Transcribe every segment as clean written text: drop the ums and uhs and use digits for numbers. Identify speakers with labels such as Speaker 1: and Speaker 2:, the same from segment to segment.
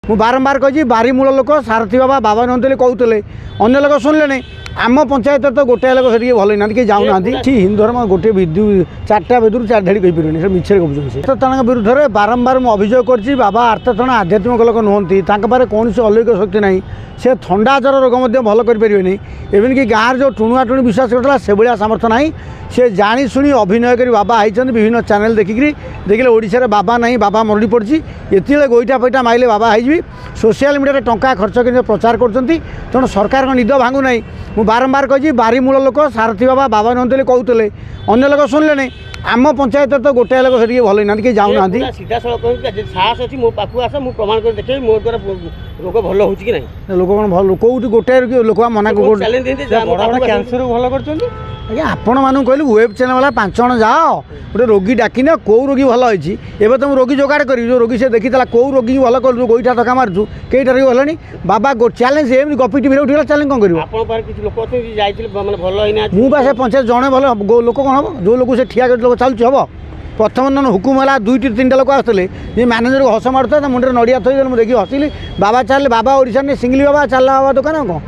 Speaker 1: मु बारंबार कही बारीमूल लोक सारथी बाबा बाबा नंदली कहते अन्य लोक शुणिले आम पंचायत तो गोटे लोक से भल ना कि जाऊना हिंदू धर्म गोटे विद्यु चार्टा विदुर चार ढाड़ी कहीपर मिछे कहते विरुद्ध में बारंबार मुझे अभियोग कर बाबा आर्तथण आध्यात्मिक लोक नुहति पाखे कौन अलौकिक शक्ति ना से थंडा ज्वर रोग भल करें एवं कि गाँव जो टुणुआ टुणी विश्वास करता से भाया सामर्थ्य ना से जाशुणी अभिनय कर बाबा आई विभिन्न चैनल देखिकी देखिले ओडिशा बाबा ना बाबा मरड़ी पड़ी ये गोईठा पैठा माइले बाबा आई सोशल मीडिया टंका खर्च कर प्रचार कर तेणु सरकार निद भांगू ना मुझे बारंबार कही बारीमूल लोक सारथी बाबा बाबा नंदली कहते अन्य लोक शुणिले आम पंचायत तो गोटे लोक से भल ना कि जाऊना
Speaker 2: सीधा सड़क साहस अच्छी मो पाक आस मुझे प्रमाण कर देखे मो द्वारा रोग भल हो
Speaker 1: लोक कौन भल कौट गोटे लोक मना
Speaker 2: कैंसर भल कर
Speaker 1: आज्ञा आपण मानू कहलु वेब चैनल वाला 5 जण जाओ गोटे रोगी डाकिन कौ रोगी भल होती एवं तुम रोगी जोगाड़ कर जो रोगी से देखी कौ रोगी भल कर गोईठा धक्का मार्चु कईटा रोगी भल बाबा चैलेंज एमती गपी टी उठा चैलेंज कौन कर मुझे पंचायत जड़े भल लोक कौन हम जो लोग से ठिया कर चलुच हम प्रथम दिन हुकुम है 2-3 लोक आसते जी मैनेजर को हस मारूता मुंडे नड़िया थी मुझे देखिए हसिली बाबा चल बाबा ओडिशा ने सिंगली बाबा चल बाबा दुकान कौन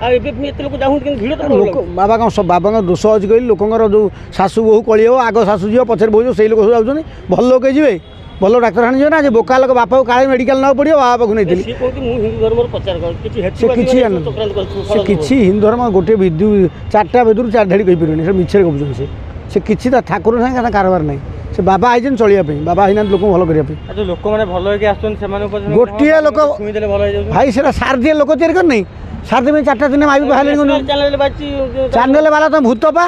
Speaker 1: बाबा कौन सब बाबा दोष अच्छी कहली लोकर जो शाशु बहु कली हो आग शाशु जी पचर बहु से लोक सब जाऊँ भल लोक जी भल डाक्तखाना जी ना बोका लोक बापा को काले मेडिकल ना पड़ो बाबा पाक नहीं किसी हिंदू धर्म गोटे विद्यु चार्टा विदुर चार ढाड़ी कहीपर मिछे कहते से किसी ठाकुर ना कारबार ना से बाबा आई चलिए बाबा आई लोक भल करने
Speaker 2: लोक मैंने भल
Speaker 1: गोटे लोक भाई से सार दिए लोक तैयारी करनी सार दिन 4 दिन माइक बाहर चैनल वाला तुम भूत पा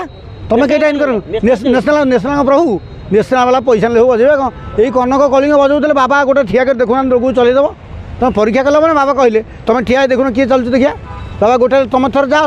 Speaker 1: तुम कईटा इन कर नेशनल प्रभु नेशनल वाला पैसा ले बजे कौन यही कनक कलिंग बजाऊे बाबा गोटे ठिया कर देखुना रोग चलदेव तुम परीक्षा कल बाबा कहले तुम ठिया देखुन किए चलुच देखिया बाबा गोटे तुम थर जाओ